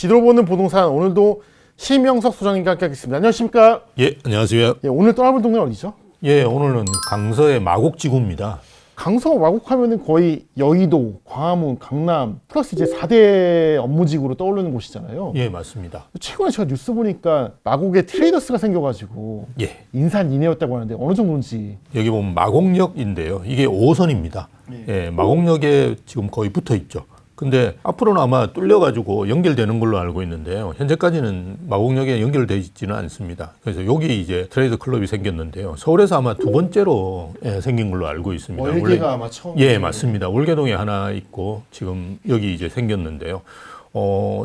지도 보는 부동산 오늘도 심영석 소장님과 함께하겠습니다. 안녕하십니까? 예, 안녕하세요. 예, 오늘 떠나볼 동네 어디죠? 예, 오늘은 강서의 마곡지구입니다. 강서 마곡하면은 거의 여의도, 광화문, 강남 플러스 이제 4대 업무지구로 떠오르는 곳이잖아요. 예, 맞습니다. 최근에 제가 뉴스 보니까 마곡에 트레이더스가 생겨가지고 예, 인산인해였다고 하는데 어느 정도인지. 여기 보면 마곡역인데요. 이게 5호선입니다. 예, 마곡역에 지금 거의 붙어 있죠. 근데 앞으로는 아마 뚫려가지고 연결되는 걸로 알고 있는데요. 현재까지는 마곡역에 연결되어 있지는 않습니다. 그래서 여기 이제 트레이더 클럽이 생겼는데요. 서울에서 아마 두 번째로 생긴 걸로 알고 있습니다. 월계가 아마 처음. 예, 맞습니다. 월계동에 하나 있고 지금 여기 이제 생겼는데요.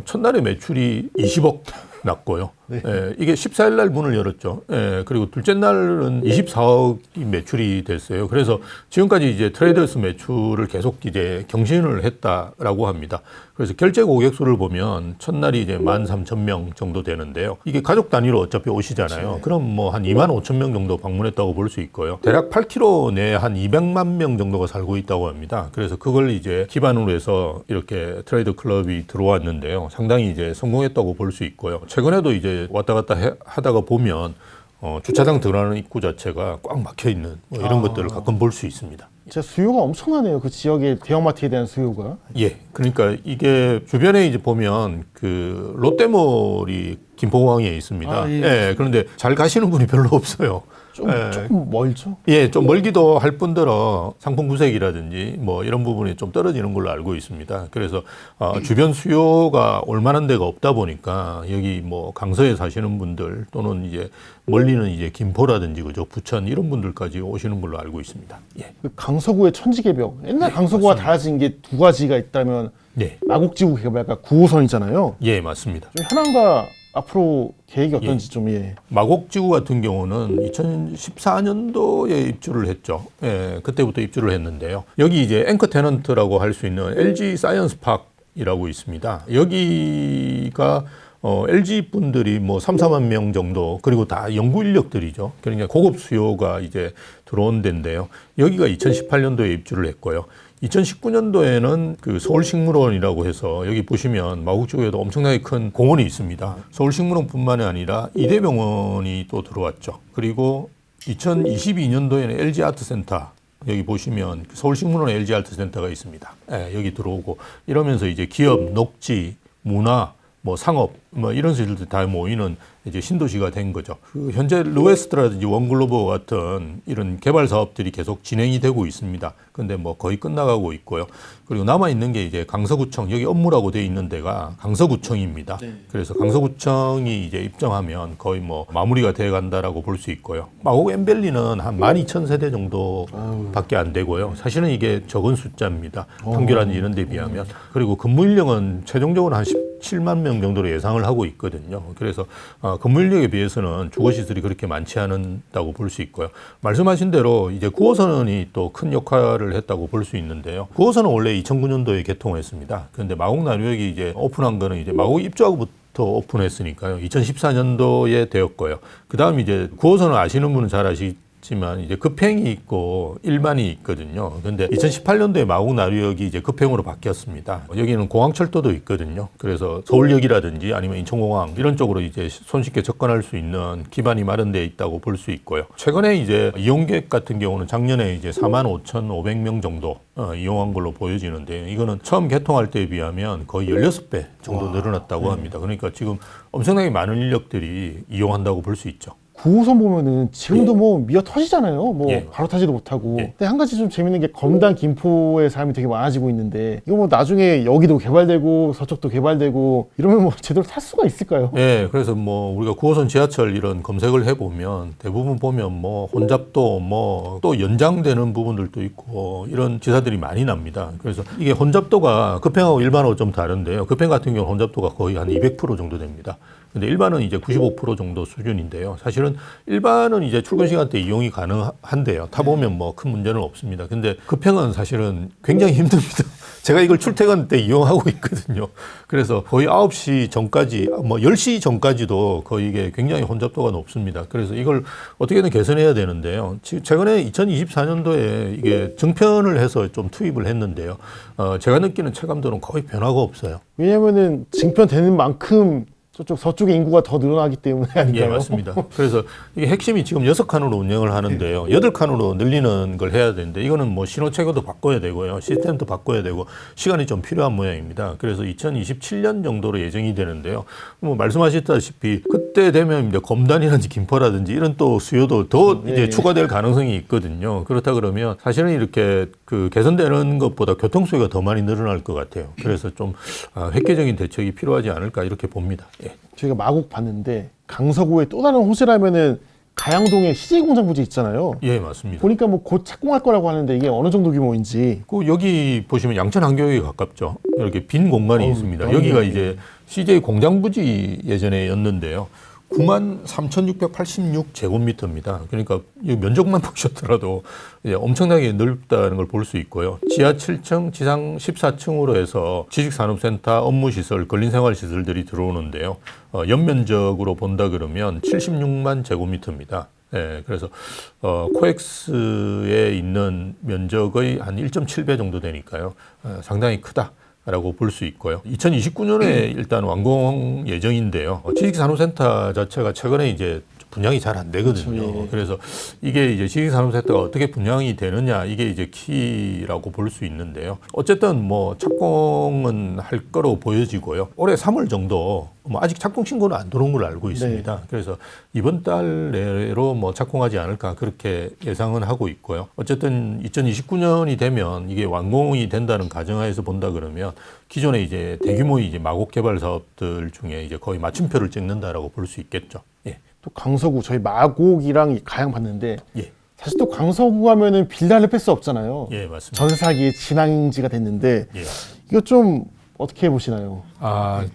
첫날에 매출이 20억 났고요. 네. 예, 이게 14일 날 문을 열었죠. 예, 그리고 둘째 날은 24억이 매출이 됐어요. 그래서 지금까지 이제 트레이더스 매출을 계속 이제 경신을 했다라고 합니다. 그래서 결제 고객 수를 보면 첫날이 이제 13,000명 정도 되는데요. 이게 가족 단위로 어차피 오시잖아요. 그치. 그럼 뭐 한 25,000명 정도 방문했다고 볼 수 있고요. 대략 8km 내에 한 200만 명 정도가 살고 있다고 합니다. 그래서 그걸 이제 기반으로 해서 이렇게 트레이더 클럽이 들어왔는데요. 상당히 이제 성공했다고 볼 수 있고요. 최근에도 이제 왔다 갔다 하다가 보면 주차장 들어가는 입구 자체가 꽉 막혀 있는 뭐 이런 것들을 가끔 볼 수 있습니다. 진짜 수요가 엄청나네요. 그 지역의 대형마트에 대한 수요가. 예, 그러니까 이게 주변에 이제 보면 그 롯데몰이 김포공항에 있습니다. 아, 예. 예, 그런데 잘 가시는 분이 별로 없어요. 조금 멀죠? 예, 좀 멀기도 할 뿐더러 상품 구색이라든지 뭐 이런 부분이 좀 떨어지는 걸로 알고 있습니다. 그래서 주변 수요가 올만한 데가 없다 보니까 여기 뭐 강서에 사시는 분들 또는 이제 멀리는 이제 김포라든지 그죠, 부천 이런 분들까지 오시는 걸로 알고 있습니다. 예. 그 강서구의 천지개벽. 옛날 강서구와 달라진 게 두 가지가 있다면 네. 마곡지구 개발과 9호선이잖아요. 예, 맞습니다. 좀 현황과 앞으로 계획이 어떤지 좀 예. 마곡지구 같은 경우는 2014년도에 입주를 했죠. 예, 그때부터 입주를 했는데요. 여기 이제 앵커 테넌트라고 할 수 있는 LG 사이언스 파크이라고 있습니다. 여기가 LG 분들이 뭐 3, 4만 명 정도, 그리고 다 연구 인력들이죠. 그러니까 고급 수요가 이제 들어온 데인데요. 여기가 2018년도에 입주를 했고요. 2019년도에는 그 서울식물원이라고 해서 여기 보시면 마곡지구에도 엄청나게 큰 공원이 있습니다. 서울식물원뿐만이 아니라 이대병원이 또 들어왔죠. 그리고 2022년도에는 LG 아트센터, 여기 보시면 서울식물원에 LG 아트센터가 있습니다. 예, 여기 들어오고 이러면서 이제 기업, 녹지, 문화, 뭐 상업, 뭐 이런 것들이 다 모이는 이제 신도시가 된 거죠. 그 현재 르웨스트라든지 원글로버 같은 이런 개발 사업들이 계속 진행이 되고 있습니다. 근데 뭐 거의 끝나가고 있고요. 그리고 남아 있는 게 이제 강서구청, 여기 업무라고 돼 있는 데가 강서구청입니다. 네. 그래서 강서구청이 이제 입점하면 거의 뭐 마무리가 돼 간다라고 볼 수 있고요. 마곡 엠벨리는 한 12,000세대 정도밖에 안 되고요. 사실은 이게 적은 숫자입니다. 판교라든지 이런 데 비하면. 그리고 근무 인력은 최종적으로 한 17만 명 정도로 예상을 하고 있거든요. 그래서 근무 인력에 비해서는 주거시설이 그렇게 많지 않다고 볼 수 있고요. 말씀하신 대로 이제 9호선이 또 큰 역할을 했다고 볼 수 있는데요. 9호선은 원래 2009년도에 개통했습니다. 그런데 마곡나루역이 이제 오픈한 거는 이제 마곡 입주하고부터 오픈했으니까요. 2014년도에 되었고요. 그 다음 이제 9호선을 아시는 분은 잘 아시지만 이제 급행이 있고 일반이 있거든요. 근데 2018년도에 마곡나루역이 이제 급행으로 바뀌었습니다. 여기는 공항철도도 있거든요. 그래서 서울역이라든지 아니면 인천공항 이런 쪽으로 이제 손쉽게 접근할 수 있는 기반이 마련되어 있다고 볼 수 있고요. 최근에 이제 이용객 같은 경우는 작년에 이제 45,500명 정도 이용한 걸로 보여지는데 이거는 처음 개통할 때에 비하면 거의 16배 정도 늘어났다고 합니다. 그러니까 지금 엄청나게 많은 인력들이 이용한다고 볼 수 있죠. 9호선 보면은 지금도 뭐 미어 터지잖아요. 뭐 예. 바로 타지도 못하고. 예. 근데 한 가지 좀 재밌는 게 검단 김포의 삶이 되게 많아지고 있는데 이거 뭐 나중에 여기도 개발되고 서쪽도 개발되고 이러면 뭐 제대로 탈 수가 있을까요? 예, 그래서 뭐 우리가 9호선 지하철 이런 검색을 해보면 대부분 보면 뭐 혼잡도 뭐 또 연장되는 부분들도 있고 이런 기사들이 많이 납니다. 그래서 이게 혼잡도가 급행하고 일반하고 좀 다른데요. 급행 같은 경우는 혼잡도가 거의 한 200% 정도 됩니다. 근데 일반은 이제 95% 정도 수준인데요. 사실은 일반은 이제 출근 시간 대 이용이 가능한데요. 타보면 뭐 큰 문제는 없습니다. 근데 급행은 사실은 굉장히 힘듭니다. 제가 이걸 출퇴근 때 이용하고 있거든요. 그래서 거의 9시 전까지, 뭐 10시 전까지도 거의 이게 굉장히 혼잡도가 높습니다. 그래서 이걸 어떻게든 개선해야 되는데요. 최근에 2024년도에 이게 정편을 해서 좀 투입을 했는데요. 제가 느끼는 체감도는 거의 변화가 없어요. 왜냐면은 증편되는 만큼 저쪽 서쪽의 인구가 더 늘어나기 때문에 아닌가요? 예, 맞습니다. 그래서 이게 핵심이 지금 6칸으로 운영을 하는데요. 8칸으로 늘리는 걸 해야 되는데 이거는 뭐 신호 체계도 바꿔야 되고요. 시스템도 바꿔야 되고 시간이 좀 필요한 모양입니다. 그래서 2027년 정도로 예정이 되는데요. 뭐 말씀하셨다시피 그때 되면 이제 검단이라든지 김포라든지 이런 또 수요도 더 이제 추가될 가능성이 있거든요. 그렇다 그러면 사실은 이렇게 그 개선되는 것보다 교통 수요가 더 많이 늘어날 것 같아요. 그래서 좀 획기적인 대책이 필요하지 않을까 이렇게 봅니다. 예. 저희가 마곡 봤는데 강서구의 또 다른 호재라면은 가양동에 CJ공장 부지 있잖아요. 예, 맞습니다. 보니까 뭐 곧 착공할 거라고 하는데 이게 어느 정도 규모인지. 여기 보시면 양천 한교역에 가깝죠. 이렇게 빈 공간이 있습니다. 여기가 이제 CJ 공장 부지 예전에였는데요. 93,686제곱미터입니다. 그러니까 이 면적만 보셨더라도 이제 엄청나게 넓다는 걸 볼 수 있고요. 지하 7층, 지상 14층으로 해서 지식산업센터, 업무시설, 근린생활시설들이 들어오는데요. 연면적으로 본다 그러면 76만 제곱미터입니다. 예, 그래서 코엑스에 있는 면적의 한 1.7배 정도 되니까요. 상당히 크다. 라고 볼 수 있고요. 2029년에 일단 완공 예정인데요. 지식산업센터 자체가 최근에 이제 분양이 잘 안 되거든요. 그렇죠, 예. 그래서 이게 이제 지식산업센터가 어떻게 분양이 되느냐 이게 이제 키라고 볼 수 있는데요. 어쨌든 뭐 착공은 할 거로 보여지고요. 올해 3월 정도 뭐 아직 착공 신고는 안 들어온 걸로 알고 있습니다. 네. 그래서 이번 달 내로 뭐 착공하지 않을까 그렇게 예상은 하고 있고요. 어쨌든 2029년이 되면 이게 완공이 된다는 가정하에서 본다 그러면 기존에 이제 대규모 이제 마곡 개발 사업들 중에 이제 거의 마침표를 찍는다라고 볼 수 있겠죠. 예. 또 강서구 저희 마곡이랑 이 가양 봤는데 예. 사실 또 강서구 하면은 빌라를 뺄 수 없잖아요. 예, 맞습니다. 전세 사기의 진앙지가 됐는데 예. 이거 좀 어떻게 보시나요?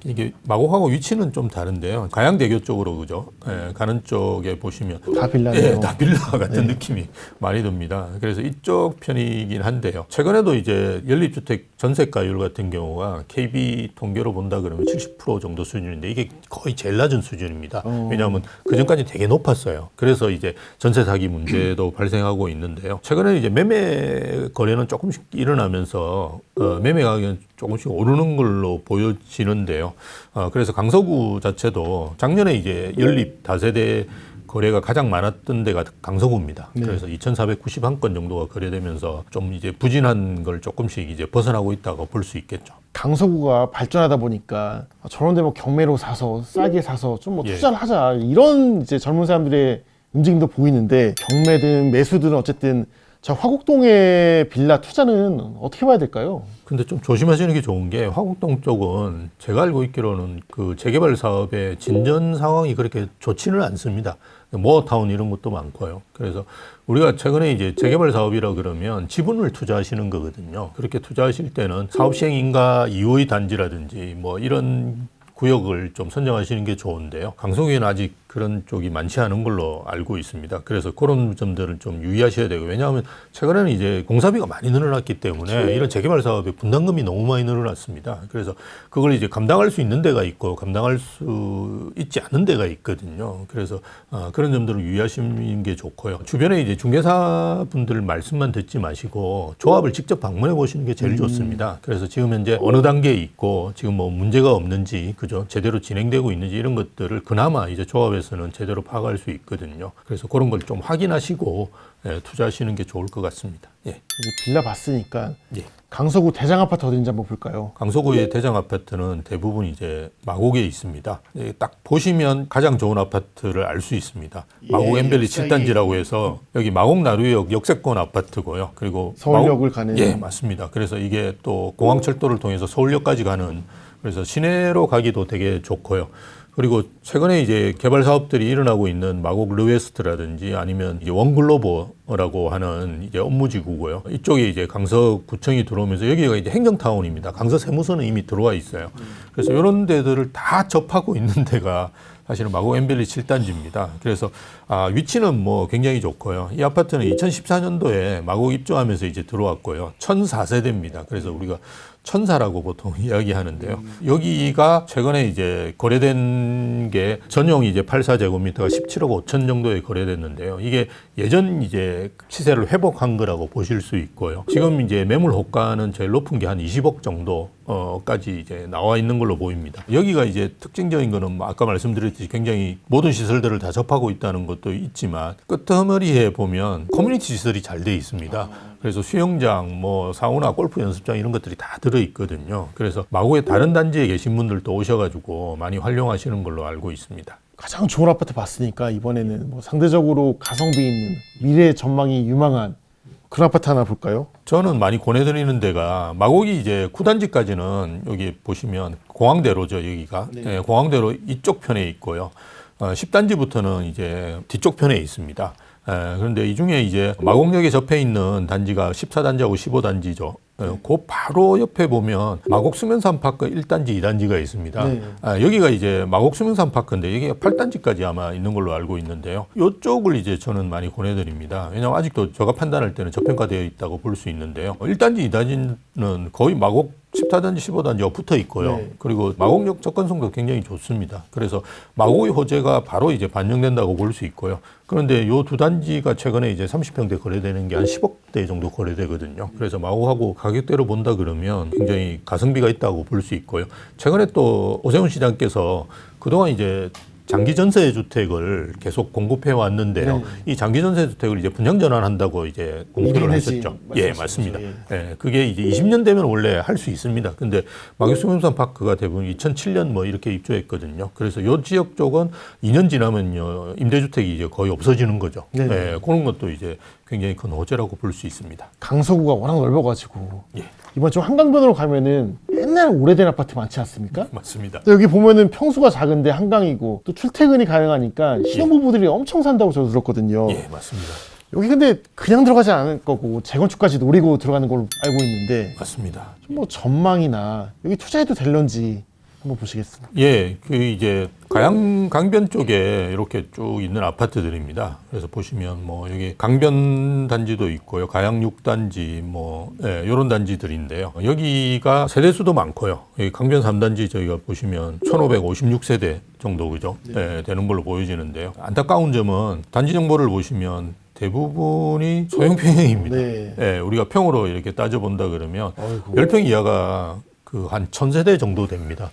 이게 마곡하고 위치는 좀 다른데요. 가양대교 쪽으로 그죠? 예, 가는 쪽에 보시면 다 빌라네요. 예, 다 빌라 같은 느낌이 많이 듭니다. 그래서 이쪽 편이긴 한데요. 최근에도 이제 연립주택 전세가율 같은 경우가 KB 통계로 본다 그러면 70% 정도 수준인데 이게 거의 제일 낮은 수준입니다. 왜냐하면 그 전까지 되게 높았어요. 그래서 이제 전세 사기 문제도 발생하고 있는데요. 최근에 이제 매매 거래는 조금씩 일어나면서 매매 가격은 조금씩 오르는 걸로 보여지는데요. 그래서 강서구 자체도 작년에 이제 연립 다세대 거래가 가장 많았던 데가 강서구입니다. 네. 그래서 2,491건 정도가 거래되면서 좀 이제 부진한 걸 조금씩 이제 벗어나고 있다고 볼 수 있겠죠. 강서구가 발전하다 보니까 저런 데 뭐 경매로 사서 싸게 사서 좀 뭐 예. 투자를 하자 이런 이제 젊은 사람들의 움직임도 보이는데 경매든 매수든 어쨌든 저 화곡동의 빌라 투자는 어떻게 봐야 될까요? 근데 좀 조심하시는 게 좋은 게 화곡동 쪽은 제가 알고 있기로는 그 재개발 사업의 진전 상황이 그렇게 좋지는 않습니다. 모어타운 이런 것도 많고요. 그래서 우리가 최근에 이제 재개발 사업이라 그러면 지분을 투자하시는 거거든요. 그렇게 투자하실 때는 사업 시행 인가 이후의 단지라든지 뭐 이런 구역을 좀 선정하시는 게 좋은데요. 강서구에는 아직 그런 쪽이 많지 않은 걸로 알고 있습니다. 그래서 그런 점들은 좀 유의하셔야 되고, 왜냐하면 최근에는 이제 공사비가 많이 늘어났기 때문에 이런 재개발 사업에 분담금이 너무 많이 늘어났습니다. 그래서 그걸 이제 감당할 수 있는 데가 있고 감당할 수 있지 않은 데가 있거든요. 그래서 그런 점들을 유의하시는 게 좋고요. 주변에 이제 중개사 분들 말씀만 듣지 마시고 조합을 직접 방문해 보시는 게 제일 좋습니다. 그래서 지금 현재 어느 단계에 있고 지금 뭐 문제가 없는지, 그죠? 제대로 진행되고 있는지 이런 것들을 그나마 이제 조합에서는 제대로 파악할 수 있거든요. 그래서 그런 걸 좀 확인하시고 투자하시는 게 좋을 것 같습니다. 예. 이제 빌라 봤으니까 예. 강서구 대장 아파트 어딘지 한번 볼까요? 강서구의 대장 아파트는 대부분 이제 마곡에 있습니다. 예, 딱 보시면 가장 좋은 아파트를 알 수 있습니다. 마곡 엠벨리 7단지라고 해서 여기 마곡 나루역 역세권 아파트고요. 그리고 서울역을 가는. 예, 맞습니다. 그래서 이게 또 공항철도를 통해서 서울역까지 가는, 그래서 시내로 가기도 되게 좋고요. 그리고 최근에 이제 개발 사업들이 일어나고 있는 마곡 르웨스트라든지 아니면 이제 원글로버라고 하는 이제 업무지구고요. 이쪽에 이제 강서구청이 들어오면서 여기가 이제 행정타운입니다. 강서 세무서는 이미 들어와 있어요. 그래서 이런 데들을 다 접하고 있는 데가 사실은 마곡 엠벨리 7단지입니다. 그래서 위치는 뭐 굉장히 좋고요. 이 아파트는 2014년도에 마곡 입주하면서 이제 들어왔고요. 1,004세대입니다. 그래서 우리가 천사라고 보통 이야기하는데요. 여기가 최근에 이제 거래된 게 전용 이제 84제곱미터가 17억 5천 정도에 거래됐는데요. 이게 예전 이제 시세를 회복한 거라고 보실 수 있고요. 지금 이제 매물 호가는 제일 높은 게 한 20억 정도까지 이제 나와 있는 걸로 보입니다. 여기가 이제 특징적인 거는 뭐 아까 말씀드렸듯이 굉장히 모든 시설들을 다 접하고 있다는 것도 있지만 끝머리에 보면 커뮤니티 시설이 잘 돼 있습니다. 그래서 수영장, 뭐 사우나, 골프 연습장 이런 것들이 다 들어 있거든요. 그래서 마곡의 다른 단지에 계신 분들도 오셔가지고 많이 활용하시는 걸로 알고 있습니다. 가장 좋은 아파트 봤으니까 이번에는 뭐 상대적으로 가성비 있는 미래 전망이 유망한 그런 아파트 하나 볼까요? 저는 많이 권해드리는 데가 마곡이 이제 9단지까지는 여기 보시면 공항대로죠, 여기가. 네, 공항대로 이쪽 편에 있고요. 10단지부터는 이제 뒤쪽 편에 있습니다. 그런데 이 중에 이제 마곡역에 접해 있는 단지가 14단지하고 15단지죠. 그 바로 옆에 보면 마곡 수면산파크 1단지, 2단지가 있습니다. 네. 여기가 이제 마곡 수면산파크인데 여기가 8단지까지 아마 있는 걸로 알고 있는데요. 이쪽을 이제 저는 많이 권해드립니다. 왜냐하면 아직도 제가 판단할 때는 저평가되어 있다고 볼 수 있는데요. 1단지, 2단지는 거의 마곡 14단지, 15단지가 붙어 있고요. 네. 그리고 마곡역 접근성도 굉장히 좋습니다. 그래서 마곡의 호재가 바로 이제 반영된다고 볼 수 있고요. 그런데 요 두 단지가 최근에 이제 30평대 거래되는 게 한 10억대 정도 거래되거든요. 그래서 마곡하고 가격대로 본다 그러면 굉장히 가성비가 있다고 볼 수 있고요. 최근에 또 오세훈 시장께서 그동안 이제 장기 전세 주택을 계속 공급해 왔는데요. 네. 이 장기 전세 주택을 이제 분양 전환한다고 이제 공표를 하셨죠. 예, 맞습니다. 예, 그게 이제 20년 되면 원래 할 수 있습니다. 근데 마곡수면산 파크가 대부분 2007년 뭐 이렇게 입주했거든요. 그래서 요 지역 쪽은 2년 지나면요 임대주택이 이제 거의 없어지는 거죠. 네. 예, 그런 것도 이제 굉장히 큰 호재라고 볼 수 있습니다. 강서구가 워낙 넓어가지고 예, 이번 좀 한강변으로 가면은 옛날 오래된 아파트 많지 않습니까? 맞습니다. 또 여기 보면은 평수가 작은데 한강이고 또 출퇴근이 가능하니까 신혼부부들이 엄청 산다고 저도 들었거든요. 예, 맞습니다. 여기 근데 그냥 들어가지 않을 거고 재건축까지 노리고 들어가는 걸로 알고 있는데 맞습니다. 좀 뭐 전망이나 여기 투자해도 될런지 한번 보시겠습니다. 예, 그 이제 가양 강변 쪽에 이렇게 쭉 있는 아파트들입니다. 그래서 보시면 뭐 여기 강변 단지도 있고요, 가양 6단지 뭐 이런 단지들인데요. 여기가 세대수도 많고요. 여기 강변 3단지 저희가 보시면 1,556세대 정도 그죠? 네. 되는 걸로 보여지는데요. 안타까운 점은 단지 정보를 보시면 대부분이 소형 평형입니다. 네. 우리가 평으로 이렇게 따져본다 그러면 아이고. 10평 이하가 그 한 1000세대 정도 됩니다.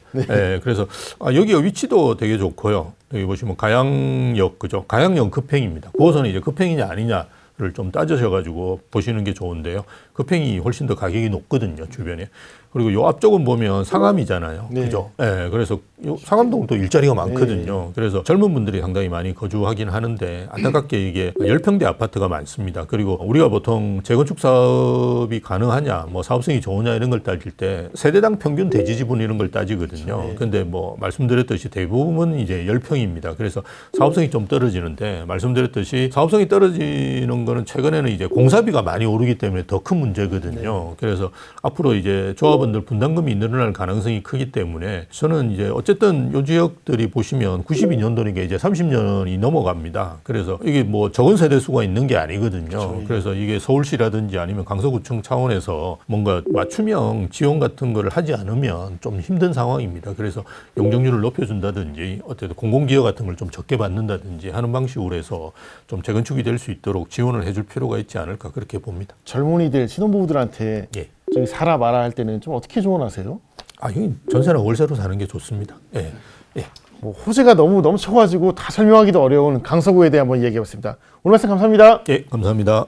그래서 여기가 위치도 되게 좋고요. 여기 보시면 가양역 그죠? 가양역 급행입니다. 9호선이 이제 급행이냐 아니냐를 좀 따져셔가지고 보시는 게 좋은데요. 급행이 훨씬 더 가격이 높거든요, 주변에. 그리고 요 앞쪽은 보면 상암이잖아요. 네. 그죠? 그래서 요 상암동도 일자리가 많거든요. 그래서 젊은 분들이 상당히 많이 거주하긴 하는데 안타깝게 이게 10평대 아파트가 많습니다. 그리고 우리가 보통 재건축 사업이 가능하냐, 뭐 사업성이 좋으냐 이런 걸 따질 때 세대당 평균 대지 지분 이런 걸 따지거든요. 네. 근데 뭐 말씀드렸듯이 대부분 이제 10평입니다. 그래서 사업성이 좀 떨어지는데 말씀드렸듯이 사업성이 떨어지는 거는 최근에는 이제 공사비가 많이 오르기 때문에 더 큰 문제거든요. 그래서 앞으로 이제 조합원들 분담금이 늘어날 가능성이 크기 때문에 저는 이제 어쨌든 요 지역들이 보시면 92년도니까 이제 30년이 넘어갑니다. 그래서 이게 뭐 적은 세대 수가 있는 게 아니거든요. 그렇죠. 그래서 이게 서울시라든지 아니면 강서구청 차원에서 뭔가 맞춤형 지원 같은 거를 하지 않으면 좀 힘든 상황입니다. 그래서 용적률을 높여준다든지 어쨌든 공공기여 같은 걸 좀 적게 받는다든지 하는 방식으로 해서 좀 재건축이 될 수 있도록 지원을 해줄 필요가 있지 않을까 그렇게 봅니다. 젊은이들 신혼부부들한테 예. 저기 살아 마라 할 때는 좀 어떻게 조언하세요? 이게 전세나 월세로 사는 게 좋습니다. 예. 예. 뭐 호재가 너무 넘쳐가지고 다 설명하기도 어려운 강서구에 대해 한번 이야기해봤습니다. 오늘 말씀 감사합니다. 예, 감사합니다.